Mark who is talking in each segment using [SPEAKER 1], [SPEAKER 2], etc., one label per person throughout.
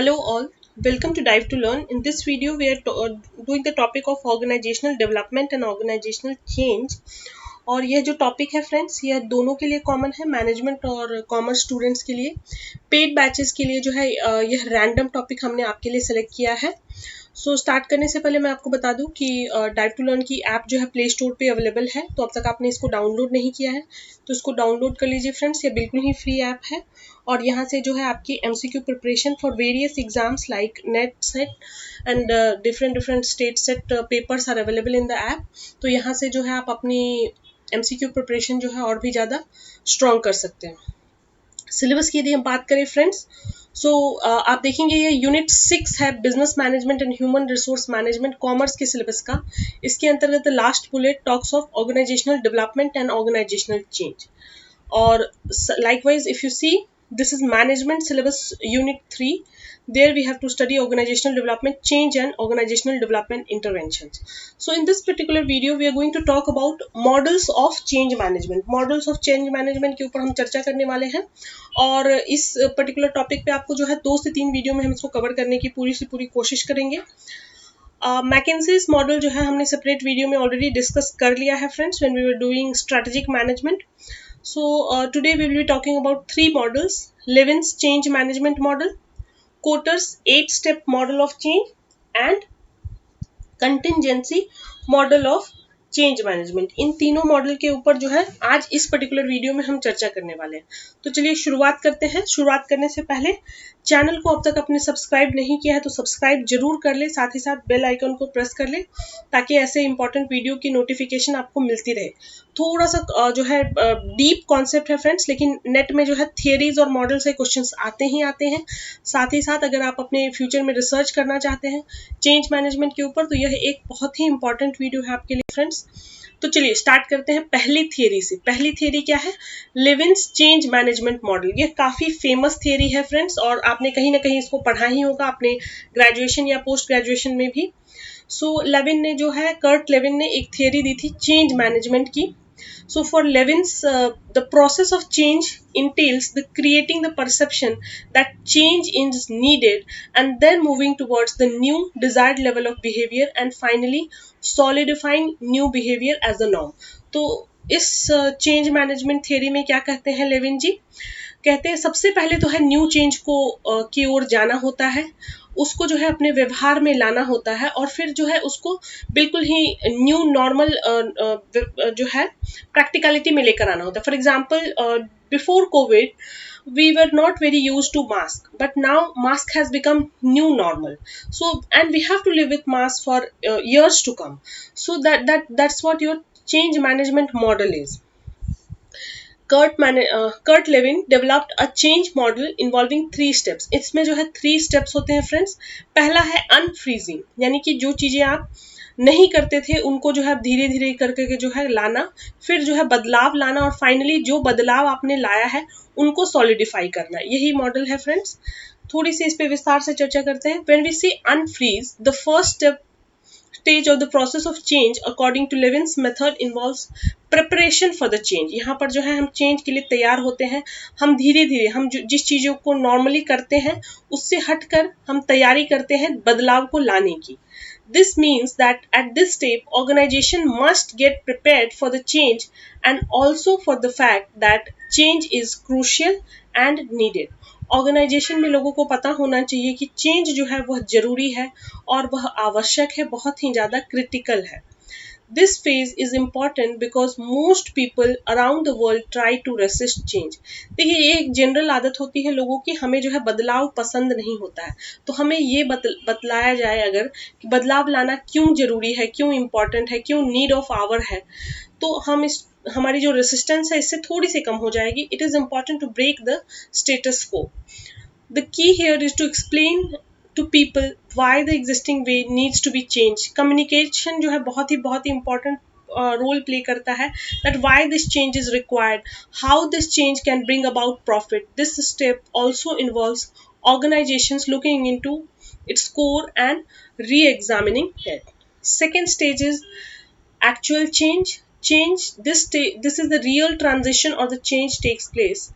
[SPEAKER 1] Hello all, welcome to Dive to Learn. In this video, we are doing the topic of organizational development and organizational change. और यह जो topic है friends, यह दोनों के लिए कॉमन है, मैनेजमेंट और कॉमर्स स्टूडेंट्स के लिए। पेड बैचेस के लिए जो है यह रैंडम टॉपिक हमने आपके लिए सेलेक्ट किया है। स्टार्ट करने से पहले मैं आपको बता दूं कि डाइव टू लर्न की ऐप जो है प्ले स्टोर पे अवेलेबल है, तो अब तक आपने इसको डाउनलोड नहीं किया है तो इसको डाउनलोड कर लीजिए फ्रेंड्स। ये बिल्कुल ही फ्री ऐप है और यहाँ से जो है आपकी MCQ preparation for various exams like NET SET and different state SET papers are available in the app. तो यहाँ से जो है आप अपनी एमसीक्यू प्रिपरेशन जो है और भी ज़्यादा स्ट्रॉन्ग कर सकते हैं। सिलेबस की यदि हम बात करें फ्रेंड्स, आप देखेंगे ये यूनिट 6 है, business management and human resource management, commerce के सिलेबस का। इसके अंतर्गत last bullet talks of organisational development and organisational change. और likewise if you see, this is management syllabus unit 3. There we have to study organizational development change and organizational development interventions. So in this particular video we are going to talk about models of change management. Models of change management के ऊपर हम चर्चा करने वाले हैं और इस particular topic पे आपको जो है 2 से 3 वीडियो में हम इसको कवर करने की पूरी से पूरी कोशिश करेंगे। मैकेंजीज मॉडल जो है हमने सेपरेट वीडियो में ऑलरेडी डिस्कस कर लिया है friends, when we were doing strategic management. So today we will be talking about 3 models: Levin's change management model, Kotter's 8-step model of change, and contingency model of change management. इन तीनों model के ऊपर जो है आज इस particular video में हम चर्चा करने वाले हैं। तो चलिए शुरुआत करते हैं। शुरुआत करने से पहले चैनल को अब तक आपने सब्सक्राइब नहीं किया है तो सब्सक्राइब जरूर कर ले, साथ ही साथ बेल आइकन को प्रेस कर ले ताकि ऐसे इंपॉर्टेंट वीडियो की नोटिफिकेशन आपको मिलती रहे। थोड़ा सा जो है डीप कॉन्सेप्ट है फ्रेंड्स, लेकिन नेट में जो है थियरीज और मॉडल से क्वेश्चंस आते ही आते हैं। साथ ही साथ अगर आप अपने फ्यूचर में रिसर्च करना चाहते हैं चेंज मैनेजमेंट के ऊपर तो यह एक बहुत ही इंपॉर्टेंट वीडियो है आपके लिए फ्रेंड्स। तो चलिए स्टार्ट करते हैं पहली थियरी से। पहली थियरी क्या है? लेविन्स चेंज मैनेजमेंट मॉडल। ये काफी फेमस थियरी है फ्रेंड्स और आपने कहीं ना कहीं इसको पढ़ा ही होगा अपने ग्रेजुएशन या पोस्ट ग्रेजुएशन में भी। लेविन ने जो है, कर्ट लेविन ने एक थियरी दी थी चेंज मैनेजमेंट की। So for Levin's, the process of change entails the creating the perception that change is needed and then moving towards the new desired level of behavior and finally solidifying new behavior as the norm. तो इस change management theory में क्या कहते हैं Lewin जी? कहते हैं सबसे पहले तो है न्यू चेंज को की ओर जाना होता है, उसको जो है अपने व्यवहार में लाना होता है और फिर जो है उसको बिल्कुल ही न्यू नॉर्मल जो है प्रैक्टिकलिटी में लेकर आना होता है। For example before Covid we were not very used to mask, but now mask has become new normal, so and we have to live with mask for years to come. So that's what your change management model is. Kurt Lewin developed a change model involving 3 steps. इसमें जो है 3 steps होते हैं friends. पहला है unfreezing, यानी कि जो चीजें आप नहीं करते थे उनको जो है धीरे धीरे करके जो है लाना, फिर जो है बदलाव लाना और फाइनली जो बदलाव आपने लाया है उनको सॉलिडिफाई करना। यही मॉडल है फ्रेंड्स। थोड़ी सी इस पे विस्तार से चर्चा करते हैं। When we see unfreeze, the first stage of the process of change according to Levin's method involves preparation for the change. यहाँ पर जो है हम चेंज के लिए तैयार होते हैं, हम धीरे धीरे हम जिस चीजों को नॉर्मली करते हैं उससे हटकर हम तैयारी करते हैं बदलाव को लाने की। This means that at this step organization must get prepared for the change and also for the fact that change is crucial and needed. Organisation में लोगों को पता होना चाहिए कि चेंज जो है वह जरूरी है और वह आवश्यक है, बहुत ही ज्यादा क्रिटिकल है। This phase is important because most people around the world try to resist change. देखिए ये एक जनरल आदत होती है लोगों की, हमें जो है बदलाव पसंद नहीं होता है, तो हमें ये बतलाया जाए अगर कि बदलाव लाना क्यों जरूरी है, क्यों इम्पोर्टेंट है, क्यों नीड ऑफ आवर है, तो हम हमारी जो रेसिस्टेंस है इससे थोड़ी सी कम हो जाएगी। It is important to break the status quo the key here is एक्सप्लेन to people why the existing way needs to be changed. Communication जो है बहुत ही important role play करता है, that why this change is required, how this change can bring about profit. This step also involves organizations looking into its core and re-examining it. Second stage is actual change. This is the real transition or the change takes place.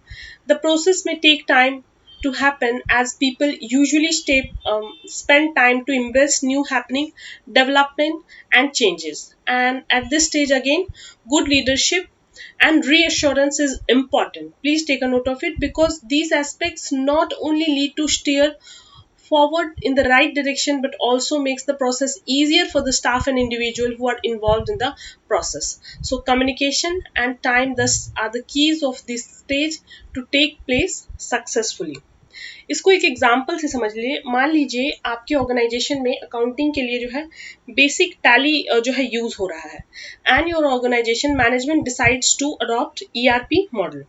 [SPEAKER 1] The process may take time to happen as people usually spend time to embrace new happening, development, and changes. And at this stage, again, good leadership and reassurance is important. Please take a note of it, because these aspects not only lead to steer forward in the right direction but also makes the process easier for the staff and individual who are involved in the process. So communication and time thus are the keys of this stage to take place successfully. इसको एक example से समझ लीजिए. मान लीजिए आपके organisation में accounting के लिए जो है बेसिक टैली जो है यूज हो रहा है, and your organisation management decides to adopt ERP model.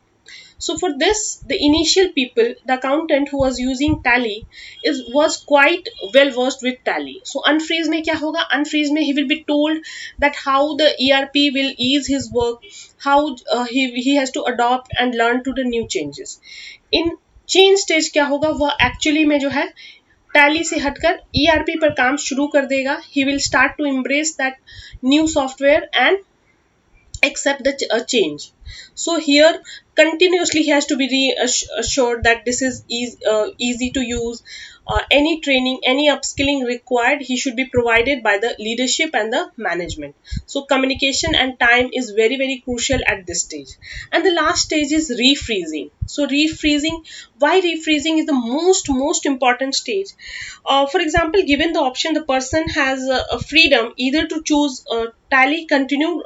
[SPEAKER 1] So for this, the initial people, the accountant who was using Tally was quite well versed with Tally. So unfreeze में क्या होगा? Unfreeze में he will be told that how the ERP will ease his work, how he has to adopt and learn to the new changes. In change stage क्या होगा? वह actually में जो है टैली से हटकर ERP पर काम शुरू कर देगा. He will start to embrace that new software and accept the change. So here continuously he has to be reassured that this is easy to use. Any training, any upskilling required, he should be provided by the leadership and the management. So communication and time is very very crucial at this stage. And the last stage is refreezing. So refreezing, why refreezing is the most important stage? For example, given the option, the person has a freedom either to choose Tally, continue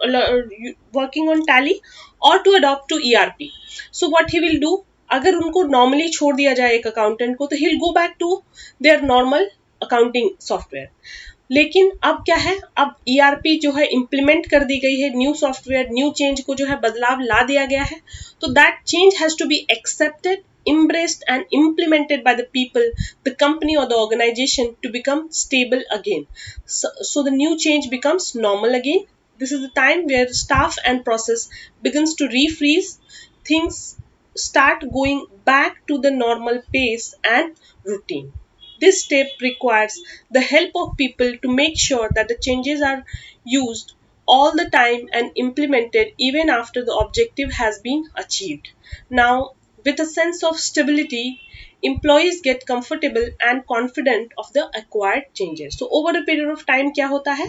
[SPEAKER 1] working on Tally, or to adopt to ERP. So what he will do, अगर उनको normally छोड़ दिया जाए एक accountant को, तो he will go back to their normal accounting software. लेकिन अब क्या है, अब ईआरपी जो है इम्प्लीमेंट कर दी गई है, न्यू सॉफ्टवेयर, न्यू चेंज को जो है बदलाव ला दिया गया है. तो that change has to be accepted, embraced and implemented by the people, the company or the organization to become stable again. So the new change becomes normal again. This is the time where staff and process begins to refreeze. Things start going back to the normal pace and routine. This step requires the help of people to make sure that the changes are used all the time and implemented even after the objective has been achieved. Now, with a sense of stability, employees get comfortable and confident of the acquired changes. So over a period of time क्या होता है,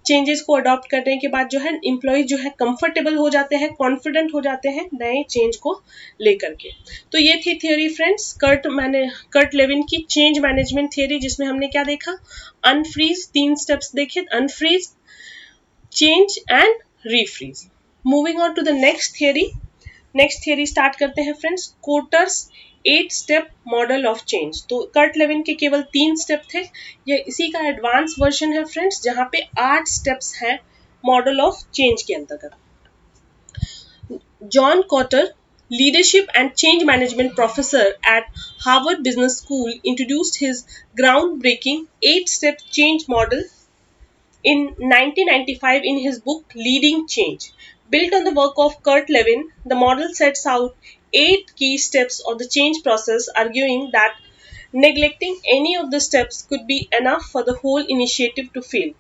[SPEAKER 1] changes को adopt करने के बाद जो है employees जो है कंफर्टेबल हो जाते हैं, कॉन्फिडेंट हो जाते हैं नए चेंज को लेकर के. तो ये थी थियोरी फ्रेंड्स, कर्ट लेविन की चेंज मैनेजमेंट थियोरी, जिसमें हमने क्या देखा, अनफ्रीज, 3 स्टेप्स देखे, unfreeze, change and refreeze. Moving on to the next theory start करते हैं friends, Kotter's 8 step model of change. तो कर्ट लेविन के केवल 3 स्टेप थे, ये इसी का एडवांस वर्जन है फ्रेंड्स, जहां पे 8 स्टेप्स हैं मॉडल ऑफ चेंज के अंतर्गत. John Kotter, leadership and change management professor at Harvard Business School, introduced his groundbreaking 8-step change model in 1995 in his book Leading Change. Built on the work of Kurt Lewin, the model sets out 8 key steps of the change process, arguing that neglecting any of the steps could be enough for the whole initiative to fail.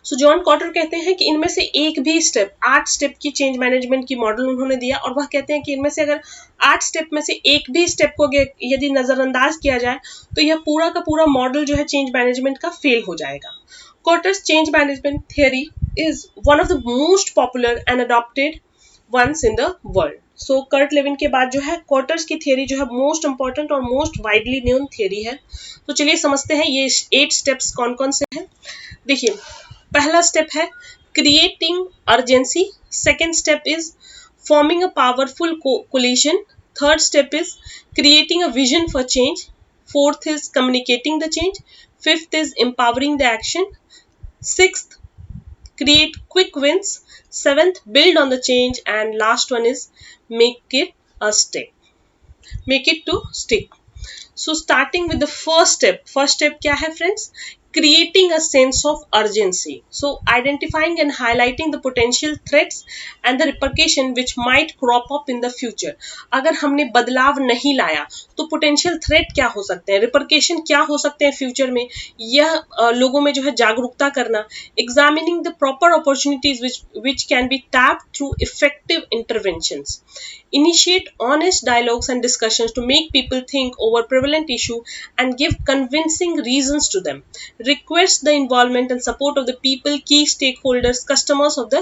[SPEAKER 1] So John Kotter कहते हैं कि इनमें से एक भी step, 8 step की change management की model उन्होंने दिया, और वह कहते हैं कि इनमें से अगर 8 स्टेप में से एक भी स्टेप को यदि नजरअंदाज किया जाए तो यह पूरा का पूरा मॉडल जो है चेंज मैनेजमेंट का फेल हो जाएगा. Kotter's change management theory is one of the most popular and adopted ones in the world. So Kurt Lewin के बाद जो है कॉटर्स की थियोरी जो है मोस्ट इंपॉर्टेंट और मोस्ट वाइडली नोन थियोरी है. तो चलिए समझते हैं ये 8 स्टेप्स कौन कौन से हैं. देखिए, पहला स्टेप है creating urgency. Second step is forming a powerful coalition. Third step is creating a vision for change. Fourth is communicating the change. Fifth is empowering the action. Sixth, create quick wins. Seventh, build on the change. And last one is make it a stick. Make it to stick. So starting with the first step क्या है friends? creating a sense of urgency. So identifying and highlighting the potential threats and the repercussion which might crop up in the future. अगर हमने बदलाव नहीं लाया तो potential threat क्या हो सकते हैं, रिपरकेशन क्या हो सकते हैं फ्यूचर में, यह लोगों में जो है जागरूकता करना. Examining the proper opportunities which can be tapped through effective interventions. Initiate honest dialogues and discussions to make people think over prevalent issue and give convincing reasons to them. Request the involvement and support of the people, key stakeholders, customers of the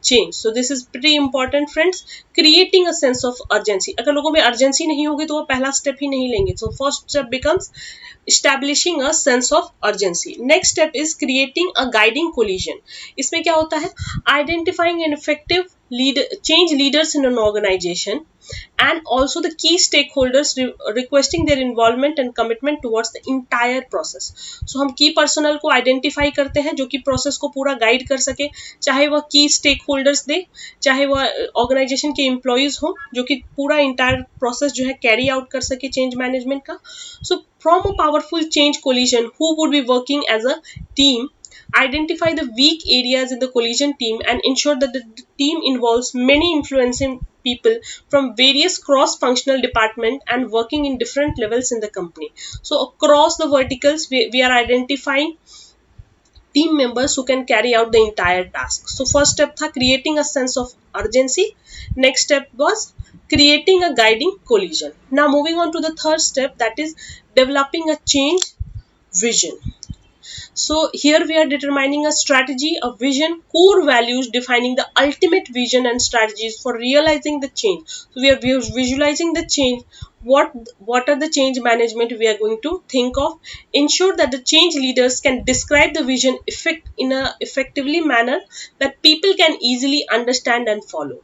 [SPEAKER 1] change. So this is pretty important, friends. Creating a sense of urgency. अगर लोगों में urgency नहीं होगी तो वो पहला step ही नहीं लेंगे. So first step becomes establishing a sense of urgency. Next step is creating a guiding coalition. इसमें क्या होता है, identifying an effective change leaders in an organization and also the key stakeholders requesting their involvement and commitment towards the entire process. So हम key personnel को identify करते हैं जो कि process को पूरा guide कर सके, चाहे वह key stakeholders दे, चाहे वह organization के employees हो जो कि पूरा entire process जो है carry out कर सके change management का. So from a powerful change coalition who would be working as a team, identify the weak areas in the coalition team and ensure that the team involves many influencing people from various cross-functional departments and working in different levels in the company. So across the verticals, we are identifying team members who can carry out the entire task. So first step था creating a sense of urgency. Next step was creating a guiding coalition. Now moving on to the third step, that is developing a change vision. So here we are determining a strategy, a vision, core values, defining the ultimate vision and strategies for realizing the change. So we are visualizing the change. What are the change management we are going to think of? Ensure that the change leaders can describe the vision in a effectively manner that people can easily understand and follow.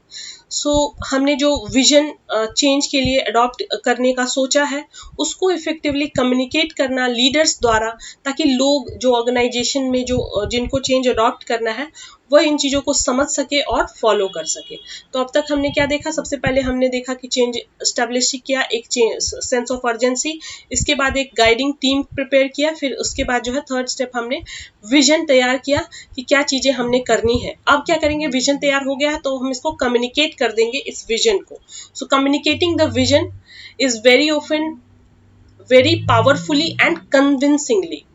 [SPEAKER 1] सो हमने जो vision change के लिए adopt करने का सोचा है उसको effectively communicate करना लीडर्स द्वारा, ताकि लोग जो ऑर्गेनाइजेशन में जो जिनको चेंज अडॉप्ट करना है वह इन चीज़ों को समझ सके और फॉलो कर सके. तो अब तक हमने क्या देखा, सबसे पहले हमने देखा कि चेंज एस्टेब्लिश किया, एक सेंस ऑफ अर्जेंसी, इसके बाद एक गाइडिंग टीम प्रिपेयर किया, फिर उसके बाद जो है थर्ड स्टेप हमने विजन तैयार किया कि क्या चीज़ें हमने करनी है. अब क्या करेंगे, विजन तैयार हो गया है तो हम इसको कम्युनिकेट कर देंगे इस विजन को. So communicating the vision is very often very powerfully and convincingly.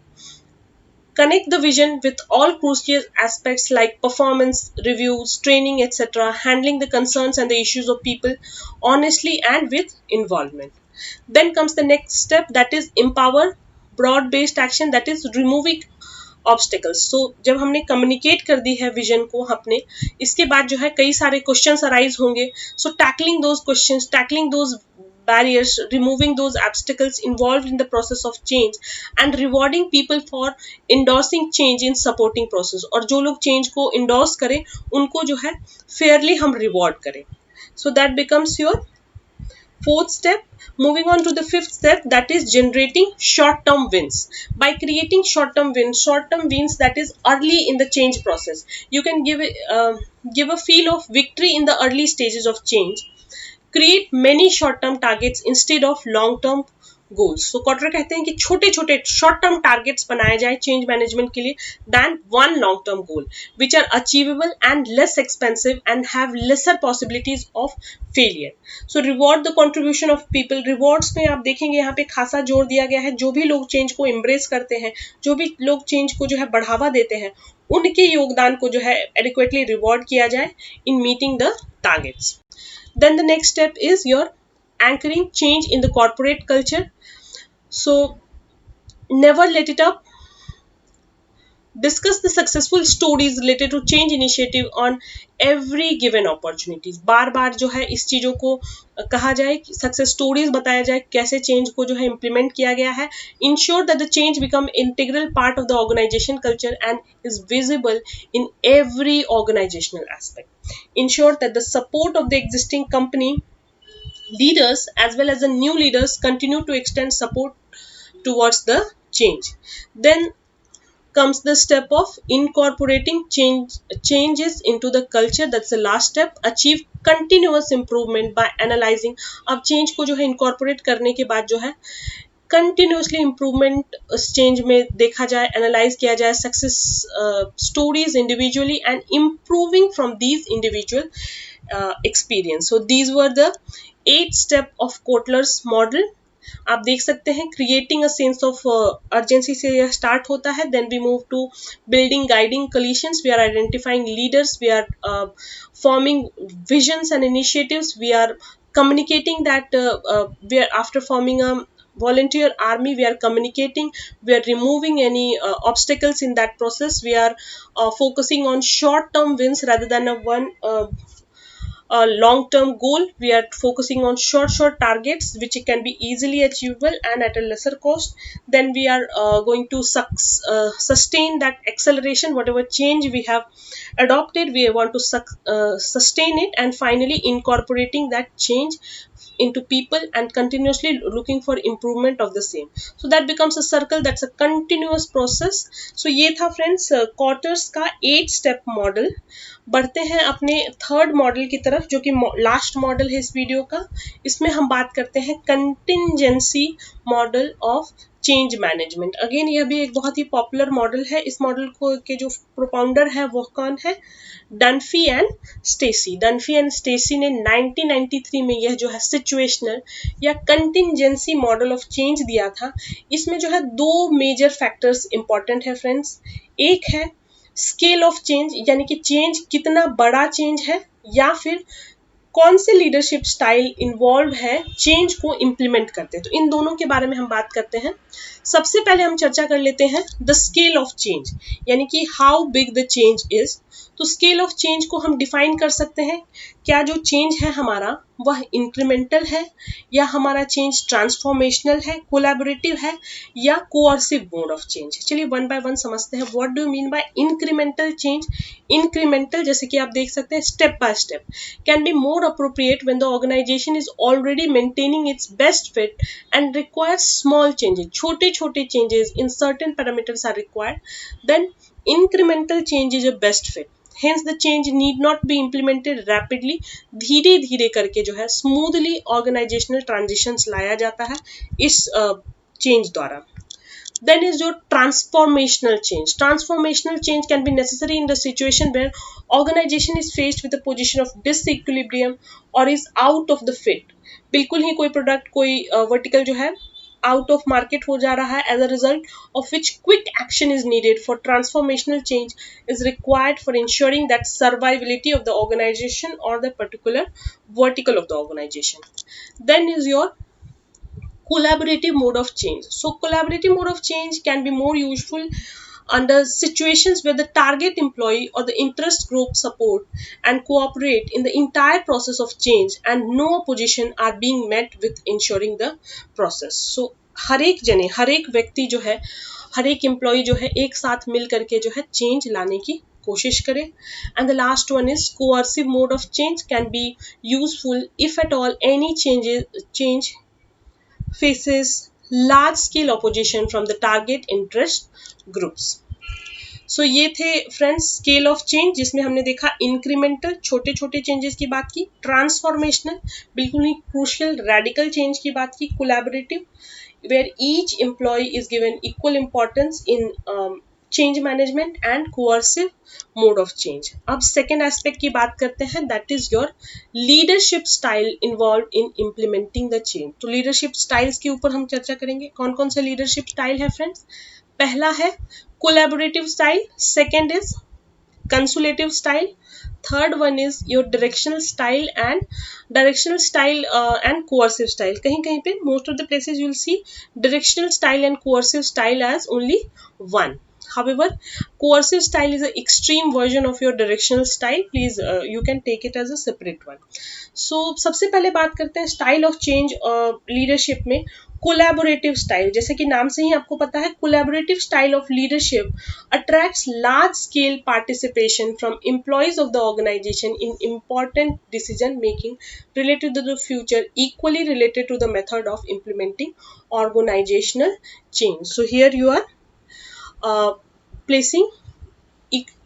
[SPEAKER 1] Connect the vision with all crucial aspects like performance, reviews, training, etc., handling the concerns and the issues of people honestly and with involvement. Then comes the next step, that is empower broad-based action, that is removing obstacles. So जब हमने communicate कर दी है vision को अपने, इसके बाद जो है कई सारे क्वेश्चंस अराइज होंगे. So tackling those questions, tackling those barriers, removing those obstacles involved in the process of change and rewarding people for endorsing change in supporting process. और जो लोग change को endorse करें उनको जो है fairly हम reward करें. So that becomes your fourth step. Moving on to the fifth step, that is generating short-term wins. By creating short-term wins that is early in the change process, you can give a feel of victory in the early stages of change. Create many short-term targets instead of long-term goals. So Kotler कहते हैं कि छोटे छोटे short term targets बनाए जाए change management के लिए than one long-term goal, which are achievable and less expensive and have lesser possibilities of failure. So reward the contribution of people. Rewards में आप देखेंगे यहाँ पे खासा जोर दिया गया है. जो भी लोग चेंज को embrace करते हैं, जो भी लोग चेंज को जो है बढ़ावा देते हैं, उनके योगदान को जो है adequately reward किया जाए in meeting the targets. Then the next step is your anchoring change in the corporate culture. So never let it up. Discuss the successful stories related to change initiative on every given opportunities. बार बार जो है इस चीज़ों को कहा जाए, success stories बताया जाए, कैसे चेंज को जो है इम्प्लीमेंट किया गया है. Ensure that the change become integral part of the organization culture and is visible in every organizational aspect. Ensure that the support of the existing company leaders as well as the new leaders continue to extend support towards the change. Then comes the step of incorporating changes into the culture. That's the last step. Achieve continuous improvement by analyzing. अब change को जो है incorporate करने के बाद जो है continuously improvement change में देखा जाए, एनालाइज किया जाए success stories individually and improving from these individual experience. So these were the 8 step of Kotler's model. आप देख सकते हैं creating a sense of urgency से यह start होता है. Then we move to building guiding coalitions. We are identifying leaders. We are forming visions and initiatives. We are communicating that we are after forming a volunteer army, we are communicating, we are removing any obstacles in that process. We are focusing on short term wins rather than a long term goal. We are focusing on short targets which can be easily achievable and at a lesser cost. Then we are going to sustain that acceleration, whatever change we have adopted, we want to sustain it, and finally incorporating that change into people and continuously looking for improvement of the same. So that becomes a circle, that's a continuous process. So ये था friends Kotler's का 8 step model. बढ़ते हैं अपने third model की तरफ, जो कि लास्ट मॉडल है इस वीडियो का. इसमें हम बात करते हैं contingency model of change management. Again यह भी एक बहुत ही पॉपुलर मॉडल है. इस मॉडल को के जो प्रोपाउंडर है वो कौन है? डनफी एंड स्टेसी. डनफी एंड स्टेसी ने 1993 में यह जो है सिचुएशनल या कंटिंजेंसी मॉडल ऑफ चेंज दिया था. इसमें जो है 2 मेजर फैक्टर्स इंपॉर्टेंट है फ्रेंड्स. एक है स्केल ऑफ चेंज, यानी कि चेंज कितना बड़ा चेंज है, या फिर कौन से लीडरशिप स्टाइल इन्वॉल्व है चेंज को इम्प्लीमेंट करते हैं. तो इन दोनों के बारे में हम बात करते हैं. सबसे पहले हम चर्चा कर लेते हैं द स्केल ऑफ चेंज, यानी कि how big the change is. तो स्केल ऑफ चेंज को हम डिफाइन कर सकते हैं. क्या जो चेंज है हमारा वह इंक्रीमेंटल है, या हमारा चेंज ट्रांसफॉर्मेशनल है, कोलैबोरेटिव है, या कोअर्सिव मोड ऑफ चेंज. चलिए वन बाय वन समझते हैं. What do you mean by incremental change? Incremental जैसे कि आप देख सकते हैं step by step can be more appropriate when the organization is already maintaining its best fit and requires small changes. छोटे changes in certain parameters are required. Then incremental change is a best fit. Hence the change need not be implemented rapidly. धीरे धीरे करके जो है smoothly organizational transitions लाया जाता है इस change द्वारा. Then is your transformational change. Transformational change can be necessary in the situation where organization is faced with a position of disequilibrium or is out of the fit. बिल्कुल ही कोई product कोई vertical जो है out of market हो जा रहा है, as a result of which quick action is needed for transformational change is required for ensuring that survivability of the organization or the particular vertical of the organization. Then is your collaborative mode of change. So collaborative mode of change can be more useful under situations where the target employee or the interest group support and cooperate in the entire process of change and no opposition are being met with ensuring the process. So हर एक व्यक्ति जो है, हर एक employ जो है एक साथ मिल करके जो है चेंज लाने की कोशिश करें. And the last one is coercive mode of change can be useful if at all any change faces large scale opposition from the target interest groups. So ये थे फ्रेंड्स स्केल ऑफ चेंज, जिसमें हमने देखा incremental छोटे changes की बात की, transformational बिल्कुल ही क्रूशियल रेडिकल चेंज की बात की, collaborative where each employee is given equal importance in change management, and coercive mode of change. अब सेकेंड एस्पेक्ट की बात करते हैं, that is your leadership style involve in implementing the change. तो leadership styles के ऊपर हम चर्चा करेंगे. कौन कौन से लीडरशिप स्टाइल है फ्रेंड्स? पहला है collaborative style, second is consultative style, third one is your directional style and coercive style. कहीं पे most of the places you will see directional style and coercive style as only one. However, coercive style is an extreme version of your directional style. Please you can take it as a separate one. So सबसे पहले बात करते हैं style of change leadership में. Collaborative style, जैसे कि नाम से ही आपको पता है, collaborative style of leadership attracts large scale participation from employees of the organisation in important decision making related to the future, equally related to the method of implementing organisational change. So here you are placing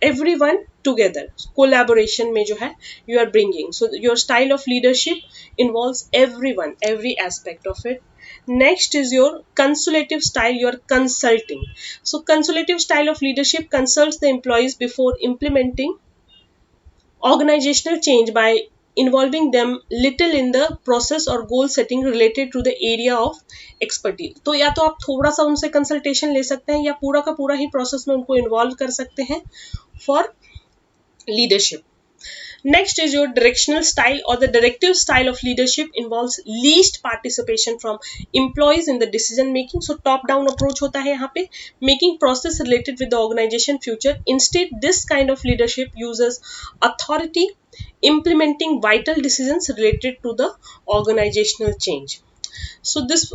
[SPEAKER 1] everyone together. Collaboration में जो है you are bringing. So your style of leadership involves everyone, every aspect of it. Next is your consultative style, your consulting. So consultative style of leadership consults the employees before implementing organizational change by involving them little in the process or goal setting related to the area of expertise. तो या तो आप थोड़ा सा उनसे consultation ले सकते हैं या पूरा का पूरा ही प्रोसेस में उनको इन्वॉल्व कर सकते हैं for leadership. Next is your directional style or the directive style of leadership involves least participation from employees in the decision making. So top down approach होता है यहाँ पे, making process related with the organization future. Instead, this kind of leadership uses authority implementing vital decisions related to the organizational change. So this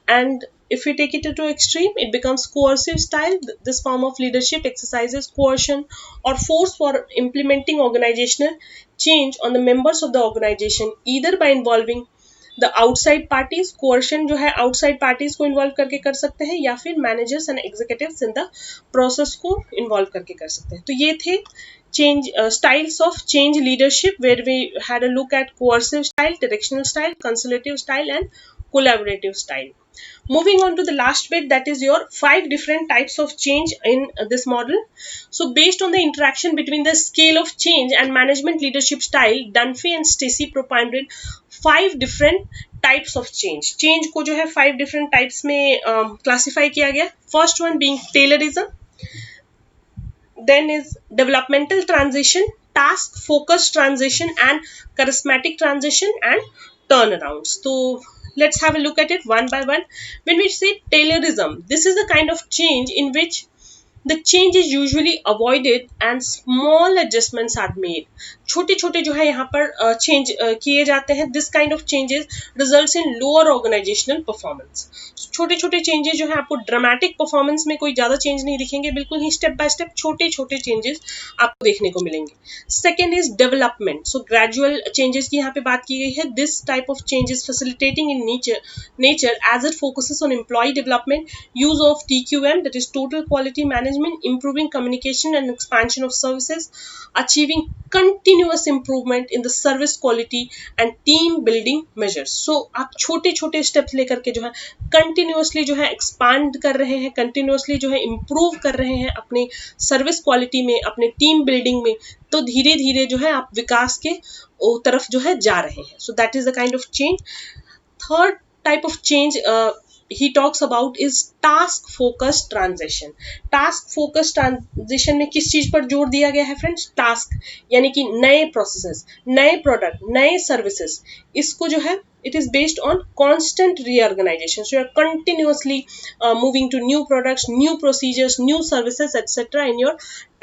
[SPEAKER 1] and if we take it to extreme, it becomes coercive style. This form of leadership exercises coercion or force for implementing organizational change on the members of the organization, either by involving the outside parties. Coercion जो है outside parties को involve करके कर सकते हैं या फिर managers and executives in the process को इन्वॉल्व करके कर सकते हैं. तो ये थे change styles of change leadership, where we had a look at coercive style, directional style, consultative style and collaborative style. Moving on to the last bit, that is your 5 different types of change in this model. So based on the interaction between the scale of change and management leadership style, Dunphy and Stacey proposed 5 different types of change. Change को जो है 5 different types में classify किया गया. First one being Taylorism, then is developmental transition, task focused transition, and charismatic transition and turnarounds. So let's have a look at it one by one. When we say Taylorism, this is the kind of change in which the change is usually avoided and small adjustments are made. छोटे छोटे जो है यहाँ पर change किए जाते हैं. This kind of changes results in lower organisational performance. छोटे छोटे चेंजेस जो है आपको ड्रामेटिक परफॉर्मेंस में कोई ज़्यादा चेंज नहीं दिखेंगे, बिल्कुल ही स्टेप बाय स्टेप छोटे छोटे चेंजेस आपको देखने को मिलेंगे. Second is development. So gradual changes की यहाँ पे बात की गई है. This type of changes facilitating in nature as it focuses on employee development, use of TQM, that is total quality management, improving communication and expansion of services, achieving continuous improvement in the service quality and team building measures. So आप छोटे छोटे steps लेकर के जो है continuously जो है expand कर रहे हैं, कंटिन्यूसली जो है इम्प्रूव कर रहे हैं अपने सर्विस क्वालिटी में, अपने टीम बिल्डिंग में. तो धीरे धीरे जो है आप विकास के तरफ जो है जा रहे हैं. So that is the kind of change. Third type of change he talks about is task focused transition. task focused transition में किस चीज पर जोर दिया गया है फ्रेंड्स? टास्क, यानी कि नए प्रोसेसेस, नए प्रोडक्ट, नए सर्विसेज. इसको जो है it is based on constant reorganization. So you are continuously moving to new products, new procedures, new services, etc. in your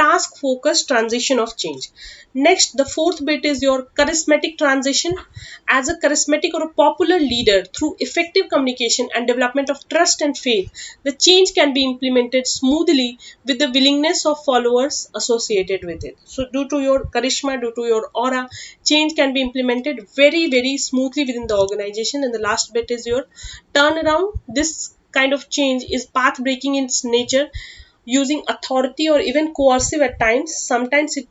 [SPEAKER 1] task focused transition of change. Next, the fourth bit is your charismatic transition. As a charismatic or a popular leader, through effective communication and development of trust and faith, the change can be implemented smoothly with the willingness of followers associated with it. So due to your charisma, due to your aura, change can be implemented very, very smoothly within the organization. And the last bit is your turnaround. This kind of change is path breaking in its nature, using authority or even coercive at times. Sometimes it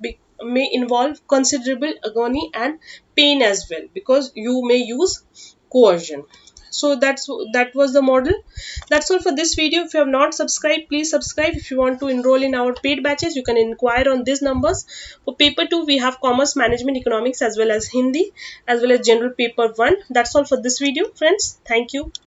[SPEAKER 1] may involve considerable agony and pain as well, because you may use coercion. So that was the model. That's all for this video. If you have not subscribed, please subscribe. If you want to enroll in our paid batches, you can inquire on these numbers. For paper 2, we have commerce, management, economics, as well as Hindi, as well as general paper 1. That's all for this video, friends. Thank you.